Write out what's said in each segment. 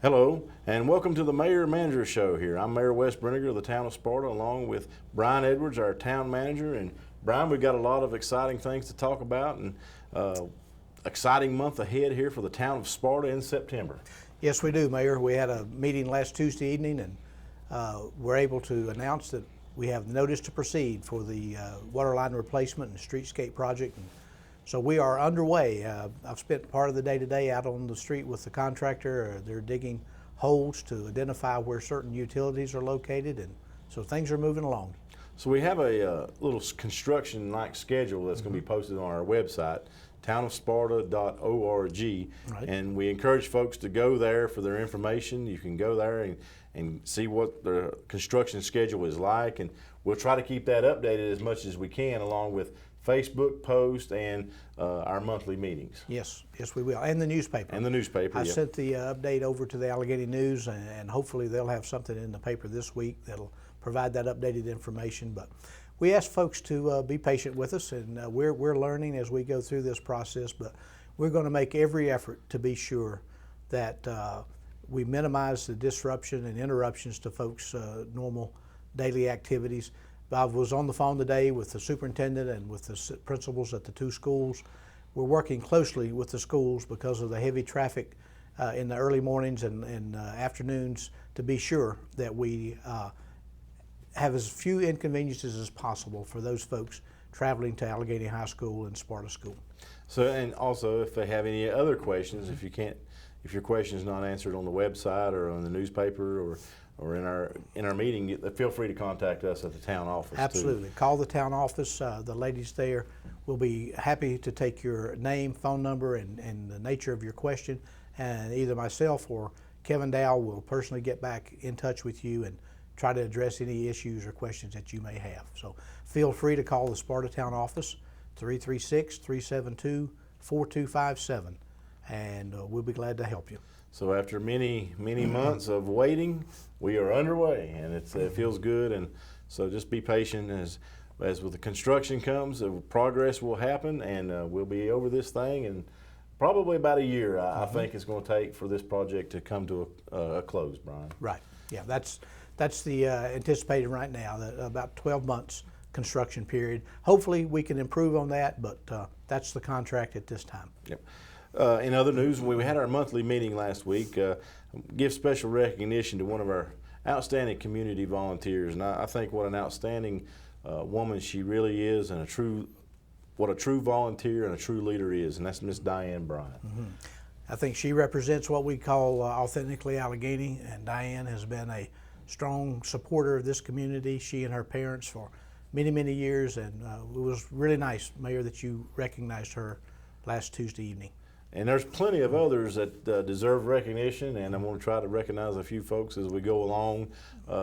Hello, and welcome to the Mayor Manager Show here. I'm Mayor Wes Brenniger of the town of Sparta, along with Brian Edwards, our town manager. And Brian, we've got a lot of exciting things to talk about, and exciting month ahead here for the town of Sparta in September. Yes, we do, Mayor. We had a meeting last Tuesday evening, and we're able to announce that we have notice to proceed for the water line replacement and streetscape project. And so we are underway. I've spent part of the day today out on the street with the contractor. They're digging holes to identify where certain utilities are located, and so things are moving along. So we have a little construction-like schedule that's going to be posted on our website, townofsparta.org, Right. and we encourage folks to go there for their information. You can go there and see what the construction schedule is like, and we'll try to keep that updated as much as we can, along with Facebook posts and our monthly meetings. Yes, we will, and the newspaper. And the newspaper, I yeah. sent the update over to the Allegheny News, and hopefully they'll have something in the paper this week that'll provide that updated information. But we ask folks to be patient with us, and we're learning as we go through this process, but we're going to make every effort to be sure that we minimize the disruption and interruptions to folks' normal daily activities. I was on the phone today with the superintendent and with the principals at the two schools. We're working closely with the schools because of the heavy traffic in the early mornings and afternoons to be sure that we have as few inconveniences as possible for those folks traveling to Allegheny High School and Sparta School. So, and also, if they have any other questions, if your question is not answered on the website or on the newspaper or in our meeting, feel free to contact us at the town office. Absolutely. Too. Call the town office. The ladies there will be happy to take your name, phone number, and the nature of your question. And either myself or Kevin Dow will personally get back in touch with you and try to address any issues or questions that you may have. So feel free to call the Sparta Town office, 336-372-4257, and we'll be glad to help you. So after many months of waiting, we are underway, and it feels good. And so just be patient as with the construction comes, progress will happen, and we'll be over this thing in probably about a year. I think it's going to take for this project to come to a close, Brian. Right. Yeah, that's the anticipated right now, about 12 months construction period. Hopefully we can improve on that, but that's the contract at this time. Yep. In other news, we had our monthly meeting last week. Give special recognition to one of our outstanding community volunteers, and I think what an outstanding woman she really is, and what a true volunteer and a true leader is, and that's Miss Diane Bryant. Mm-hmm. I think she represents what we call authentically Allegheny, and Diane has been a strong supporter of this community, she and her parents, for many years, and it was really nice, Mayor, that you recognized her last Tuesday evening. And there's plenty of others that deserve recognition, and I'm going to try to recognize a few folks as we go along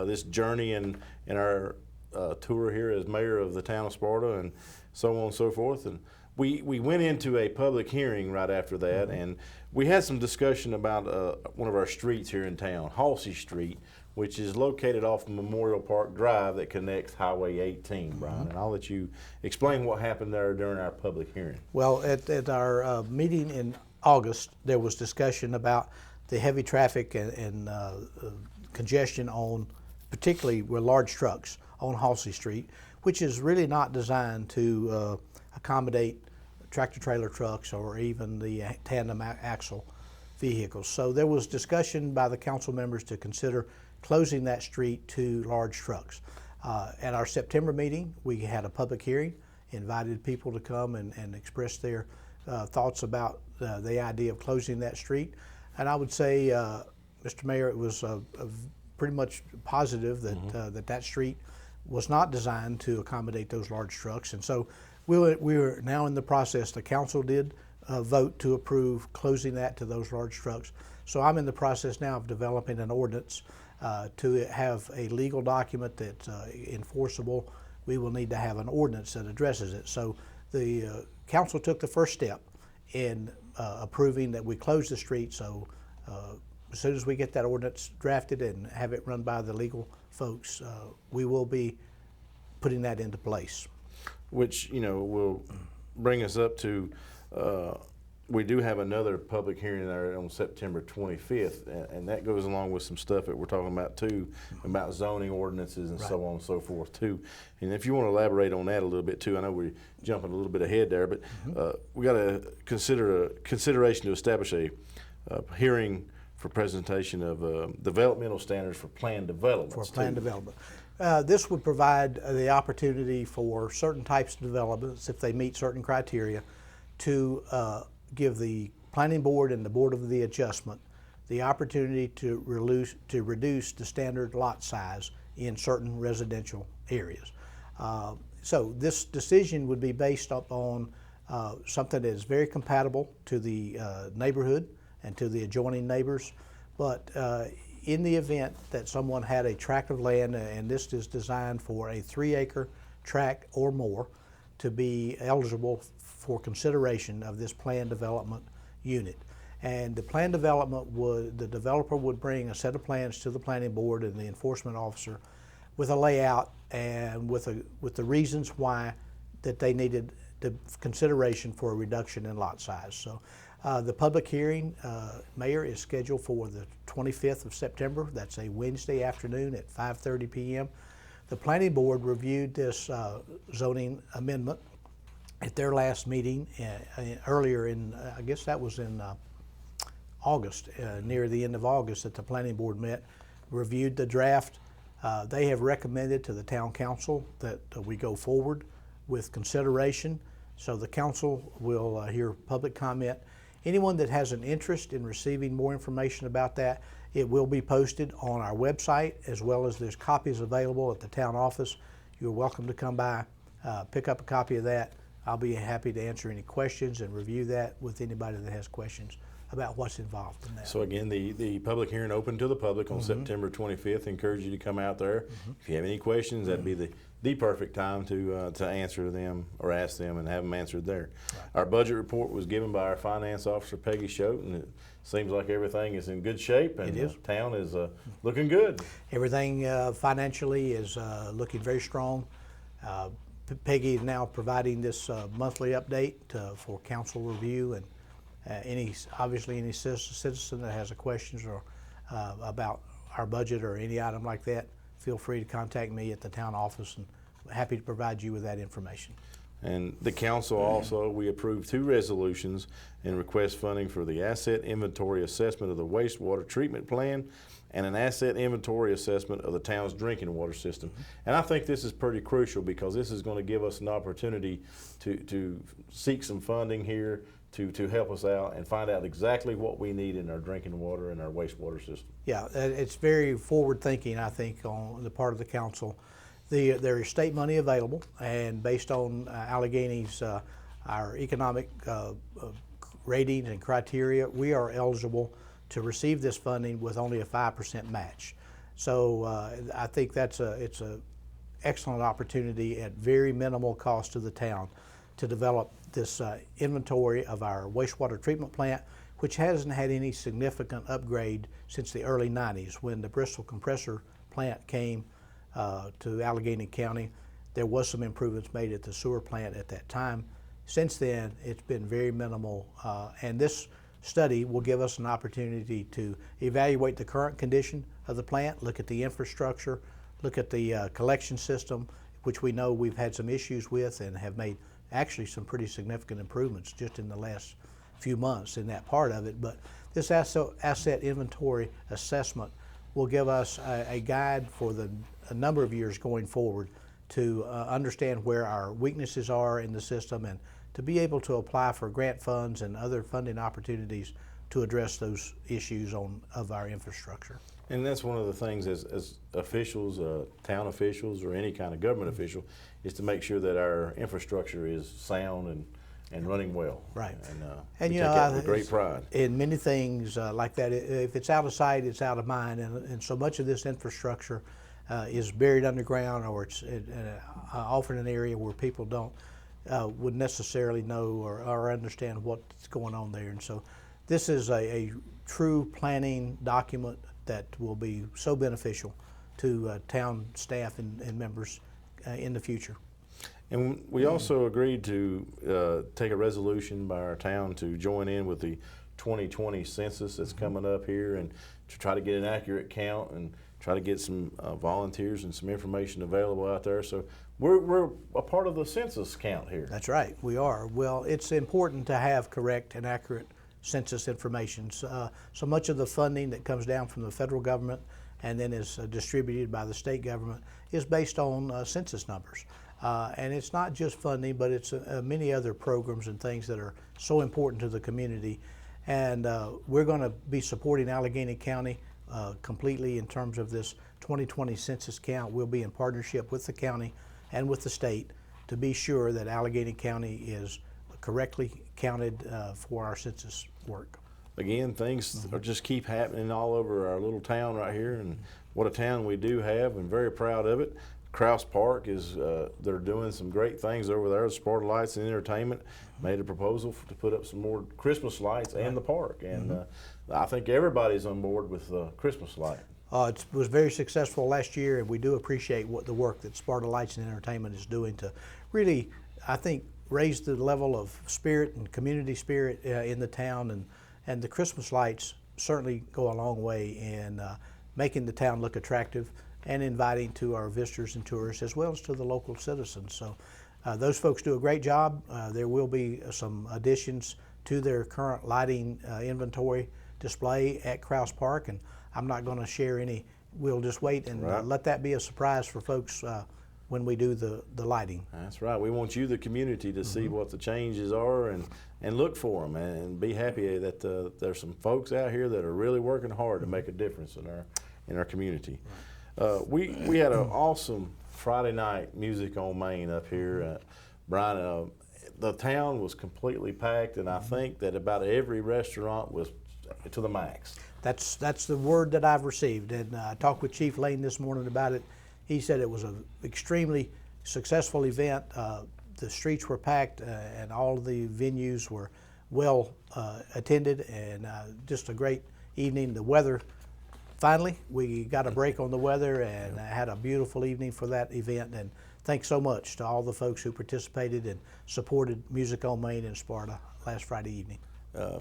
this journey in our tour here as mayor of the town of Sparta, and so on and so forth. And we went into a public hearing right after that, and we had some discussion about one of our streets here in town, Halsey Street, which is located off Memorial Park Drive that connects Highway 18, Brian. And I'll let you explain what happened there during our public hearing. Well, at our meeting in August, there was discussion about the heavy traffic and congestion on, particularly with large trucks on Halsey Street, which is really not designed to accommodate tractor-trailer trucks or even the tandem axle vehicles. So there was discussion by the council members to consider closing that street to large trucks. At our September meeting, we had a public hearing, invited people to come and express their thoughts about the idea of closing that street. And I would say, Mr. Mayor, it was pretty much positive that that street was not designed to accommodate those large trucks. And so we are now in the process. The council did vote to approve closing that to those large trucks. So I'm in the process now of developing an ordinance to have a legal document that's enforceable. We will need to have an ordinance that addresses it. So the council took the first step in approving that we close the street. So as soon as we get that ordinance drafted and have it run by the legal folks, we will be putting that into place. Which, will bring us up to we do have another public hearing there on September 25th, and that goes along with some stuff that we're talking about too, about zoning ordinances and so on and so forth too. And if you want to elaborate on that a little bit too, I know we're jumping a little bit ahead there, but we got to consider a consideration to establish a hearing for presentation of developmental standards for planned development. For planned development. This would provide the opportunity for certain types of developments, if they meet certain criteria, to give the planning board and the board of the adjustment the opportunity to reduce the standard lot size in certain residential areas. So this decision would be based upon something that is very compatible to the neighborhood and to the adjoining neighbors. But in the event that someone had a tract of land, and this is designed for a 3-acre tract or more, to be eligible for consideration of this planned development unit. And the planned development the developer would bring a set of plans to the planning board and the enforcement officer with a layout and with the reasons why that they needed the consideration for a reduction in lot size. So the public hearing, Mayor, is scheduled for the 25th of September. That's a Wednesday afternoon at 5:30 p.m. The planning board reviewed this zoning amendment at their last meeting earlier in, I guess that was in August, near the end of August, that the planning board met, reviewed the draft. They have recommended to the town council that we go forward with consideration. So the council will hear public comment. Anyone that has an interest in receiving more information about that, it will be posted on our website, as well as there's copies available at the town office. You're welcome to come by, pick up a copy of that. I'll be happy to answer any questions and review that with anybody that has questions about what's involved in that. So again, the public hearing open to the public on September 25th. Encourage you to come out there. If you have any questions, that'd be the perfect time to answer them or ask them and have them answered there. Right. Our budget report was given by our finance officer, Peggy Schote, and it seems like everything is in good shape, and the town is looking good. Everything financially is looking very strong. Peggy is now providing this monthly update for council review, and obviously any citizen that has a questions or about our budget or any item like that, feel free to contact me at the town office, and I'm happy to provide you with that information. And the council also, we approved 2 resolutions and request funding for the asset inventory assessment of the wastewater treatment plan and an asset inventory assessment of the town's drinking water system. And I think this is pretty crucial, because this is going to give us an opportunity to seek some funding here to help us out and find out exactly what we need in our drinking water and our wastewater system. Yeah, it's very forward thinking, I think, on the part of the council. There is state money available, and based on Allegheny's our economic ratings and criteria, we are eligible to receive this funding with only a 5% match. So I think it's a excellent opportunity at very minimal cost to the town to develop this inventory of our wastewater treatment plant, which hasn't had any significant upgrade since the early 90s when the Bristol compressor plant came to Allegheny County. There was some improvements made at the sewer plant at that time. Since then, it's been very minimal, and this study will give us an opportunity to evaluate the current condition of the plant, look at the infrastructure, look at the collection system, which we know we've had some issues with and have made actually some pretty significant improvements just in the last few months in that part of it. But this asset inventory assessment will give us a guide for a number of years going forward to understand where our weaknesses are in the system, and to be able to apply for grant funds and other funding opportunities to address those issues of our infrastructure. And that's one of the things as officials, town officials, or any kind of government official, is to make sure that our infrastructure is sound and running well. Right. And you know, take that with great pride. In many things like that, if it's out of sight, it's out of mind, and so much of this infrastructure is buried underground, or it's often an area where people would necessarily know or understand what's going on there. And so this is a true planning document that will be so beneficial to town staff and members in the future. And we also agreed to take a resolution by our town to join in with the 2020 census that's coming up here, and to try to get an accurate count and try to get some volunteers and some information available out there. So we're a part of the census count here. That's right, we are. Well, it's important to have correct and accurate census information. So much of the funding that comes down from the federal government and then is distributed by the state government is based on census numbers. And it's not just funding, but it's many other programs and things that are so important to the community. And we're going to be supporting Allegheny County completely in terms of this 2020 census count. We'll be in partnership with the county and with the state to be sure that Allegheny County is correctly counted for our census work. Again, things are just keep happening all over our little town right here, and what a town we do have, and very proud of it. Krause Park is, they're doing some great things over there. Sparta Lights and Entertainment made a proposal to put up some more Christmas lights in the park, and I think everybody's on board with Christmas light. It was very successful last year, and we do appreciate the work that Sparta Lights and Entertainment is doing to really, I think, raise the level of spirit and community spirit in the town, and the Christmas lights certainly go a long way in making the town look attractive and inviting to our visitors and tourists as well as to the local citizens. So those folks do a great job. There will be some additions to their current lighting inventory display at Krause Park, and I'm not going to share any. We'll just wait and let that be a surprise for folks when we do the lighting. That's right. We want you, the community, to see what the changes are and look for them, and be happy that there's some folks out here that are really working hard to make a difference in our community. We had an awesome Friday night music on Main up here. Brian, the town was completely packed, and I think that about every restaurant was to the max. That's the word that I've received, and I talked with Chief Lane this morning about it. He said it was an extremely successful event. The streets were packed, and all of the venues were well attended, and just a great evening. The weather, finally, we got a break on the weather and had a beautiful evening for that event. And thanks so much to all the folks who participated and supported Music on Main in Sparta last Friday evening.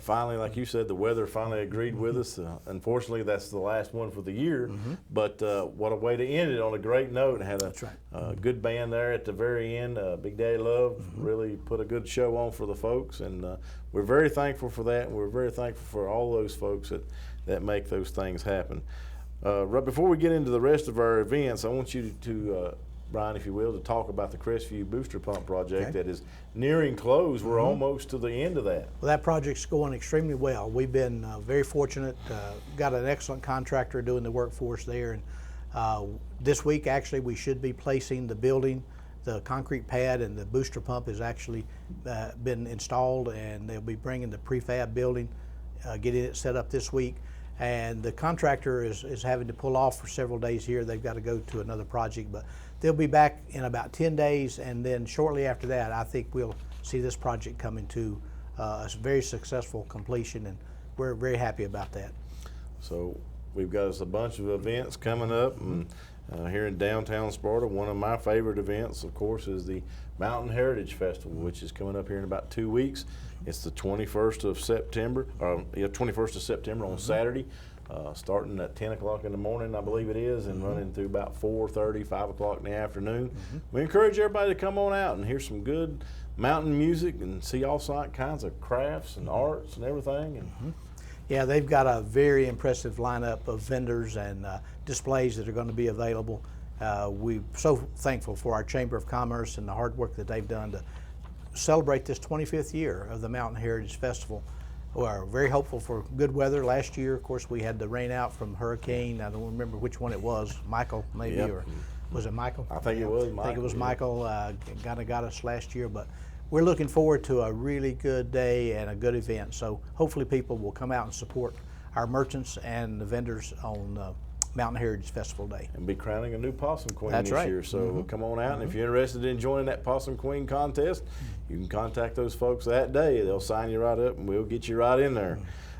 Finally, like you said, the weather finally agreed with us. Unfortunately, that's the last one for the year, but what a way to end it on a great note. Had a good band there at the very end. Big Daddy Love really put a good show on for the folks, and we're very thankful for that, and we're very thankful for all those folks that make those things happen. Right before we get into the rest of our events, I want you to Brian, if you will, to talk about the Crestview Booster Pump project that is nearing close. We're almost to the end of that. Well, that project's going extremely well. We've been very fortunate, got an excellent contractor doing the work for us there. And this week, actually, we should be placing the building. The concrete pad and the booster pump has actually been installed, and they'll be bringing the prefab building, getting it set up this week. And the contractor is having to pull off for several days here. They've got to go to another project, but they'll be back in about 10 days, and then shortly after that, I think we'll see this project coming to a very successful completion, and we're very happy about that. So we've got us a bunch of events coming up, and here in downtown Sparta, one of my favorite events, of course, is the Mountain Heritage Festival, which is coming up here in about 2 weeks. It's the 21st of September, 21st of September on Saturday. Starting at 10 o'clock in the morning, I believe it is, and running through about 4:30, 5 o'clock in the afternoon. We encourage everybody to come on out and hear some good mountain music and see all kinds of crafts and arts and everything. And yeah, they've got a very impressive lineup of vendors and displays that are going to be available. We're so thankful for our Chamber of Commerce and the hard work that they've done to celebrate this 25th year of the Mountain Heritage Festival. We're very hopeful for good weather. Last year, of course, we had the rain out from hurricane. I don't remember which one it was, Michael maybe, or was it Michael? I think it was Michael. I think it was Michael, kind of got us last year, but we're looking forward to a really good day and a good event. So hopefully people will come out and support our merchants and the vendors on Mountain Heritage Festival Day. And be crowning a new Possum Queen That's this right. year. So come on out, and if you're interested in joining that Possum Queen contest, you can contact those folks that day. They'll sign you right up, and we'll get you right in there.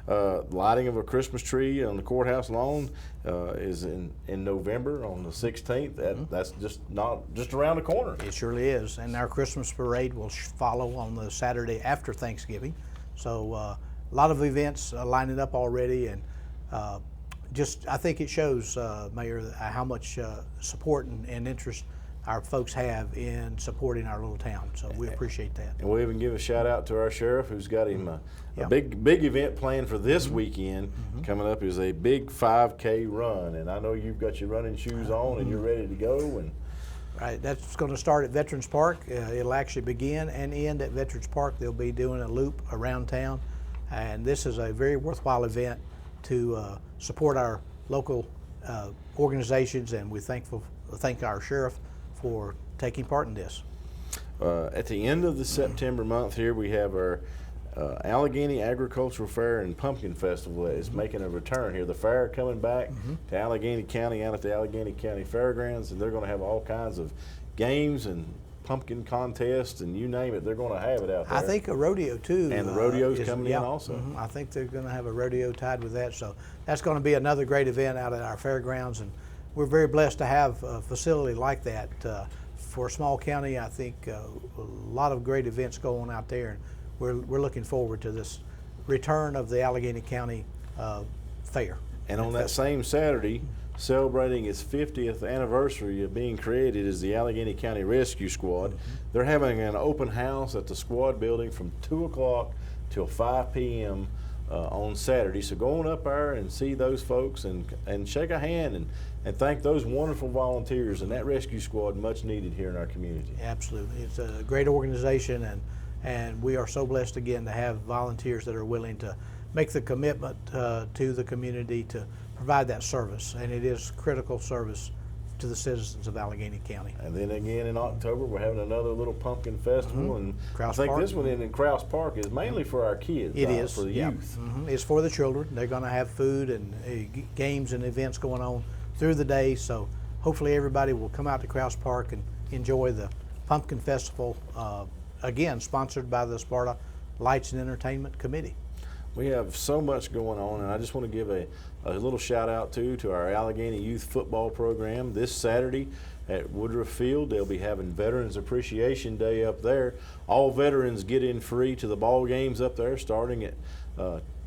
Lighting of a Christmas tree on the courthouse lawn is in November on the 16th. That's just around the corner. It surely is. And our Christmas parade will follow on the Saturday after Thanksgiving. So a lot of events lining up already, and I think it shows, Mayor, how much support and interest our folks have in supporting our little town. So we appreciate that. And we'll even give a shout out to our sheriff, who's got him a big event planned for this weekend. Coming up is a big 5K run, and I know you've got your running shoes on and you're ready to go. And right, that's going to start at Veterans Park. It'll actually begin and end at Veterans Park. They'll be doing a loop around town, and this is a very worthwhile event to support our local organizations, and we thank our sheriff for taking part in this. At the end of the September month here, we have our Allegheny Agricultural Fair and Pumpkin Festival that is making a return here. The fair coming back to Allegheny County out at the Allegheny County Fairgrounds, and they're going to have all kinds of games and pumpkin contests and you name it. They're going to have it out there. I think a rodeo too. And the rodeo's coming in also. I think they're going to have a rodeo tied with that. So that's going to be another great event out at our fairgrounds, and we're very blessed to have a facility like that. For a small county, I think a lot of great events go on out there, and we're looking forward to this return of the Allegheny County Fair. And on that same Saturday, celebrating its 50th anniversary of being created, is the Allegheny County Rescue Squad. They're having an open house at the squad building from 2 o'clock till 5 p.m. On Saturday. So go on up there and see those folks and shake a hand and thank those wonderful volunteers and that rescue squad, much needed here in our community. Absolutely. It's a great organization, and we are so blessed again to have volunteers that are willing to make the commitment to the community to provide that service, and it is critical service to the citizens of Allegheny County. And then again in October, we're having another little pumpkin festival, and Krause I think Park. This one in Krause Park is mainly for our kids. It is for the youth. It's for the children. They're going to have food and games and events going on through the day. So hopefully everybody will come out to Krause Park and enjoy the pumpkin festival. Again, sponsored by the Sparta Lights and Entertainment Committee. We have so much going on, and I just want to give a little shout out to our Allegheny Youth Football Program. This Saturday at Woodruff Field, they'll be having Veterans Appreciation Day up there. All veterans get in free to the ball games up there starting at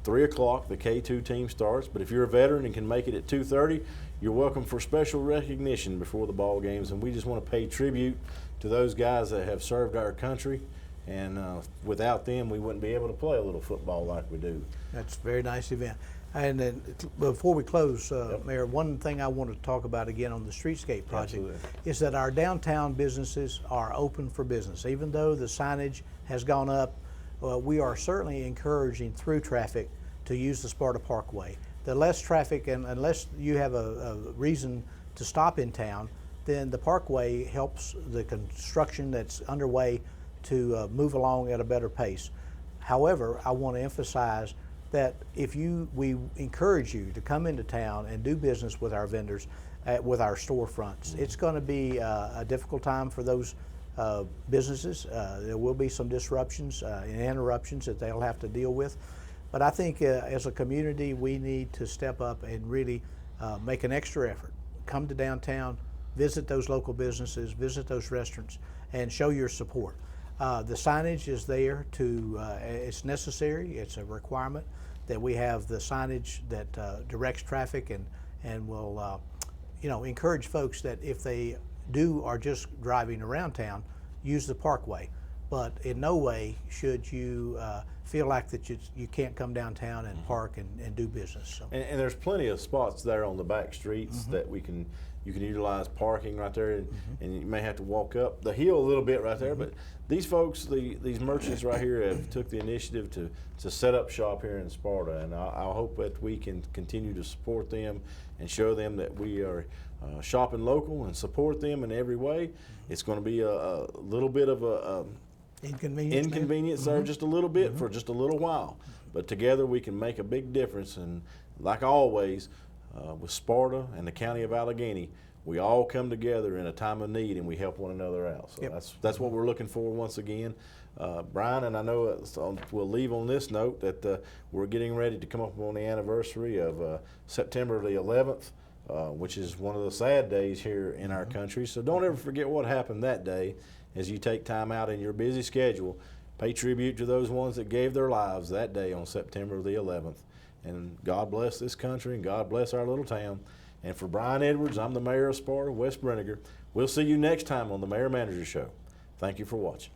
3 o'clock. The K2 team starts, but if you're a veteran and can make it at 2:30, you're welcome for special recognition before the ball games, and we just want to pay tribute to those guys that have served our country. And without them, we wouldn't be able to play a little football like we do. That's a very nice event. And then before we close, Mayor, one thing I want to talk about again on the Streetscape project is that our downtown businesses are open for business. Even though the signage has gone up, we are certainly encouraging through traffic to use the Sparta Parkway. The less traffic, and unless you have a reason to stop in town, then the Parkway helps the construction that's underway to move along at a better pace. However, I want to emphasize that we encourage you to come into town and do business with our vendors, with our storefronts. It's going to be a difficult time for those businesses. There will be some disruptions and interruptions that they'll have to deal with. But I think as a community, we need to step up and really make an extra effort. Come to downtown, visit those local businesses, visit those restaurants, and show your support. The signage is there it's necessary, it's a requirement that we have the signage that directs traffic and will encourage folks that if they are just driving around town, use the Parkway. But in no way should you feel like that you can't come downtown and park and do business. So. And there's plenty of spots there on the back streets that you can utilize parking right there, and you may have to walk up the hill a little bit right there. But these folks, these merchants right here, have took the initiative to set up shop here in Sparta, and I hope that we can continue to support them and show them that we are shopping local and support them in every way. It's going to be a little bit of a inconvenience there, just a little bit for just a little while, but together we can make a big difference. And like always, with Sparta and the County of Allegheny, we all come together in a time of need and we help one another out. So that's what we're looking for once again. Brian, and I know we'll leave on this note that we're getting ready to come up on the anniversary of September the 11th, which is one of the sad days here in our country. So don't ever forget what happened that day as you take time out in your busy schedule. Pay tribute to those ones that gave their lives that day on September the 11th. And God bless this country, and God bless our little town. And for Brian Edwards, I'm the mayor of Sparta, West Brinegar. We'll see you next time on the Mayor Manager Show. Thank you for watching.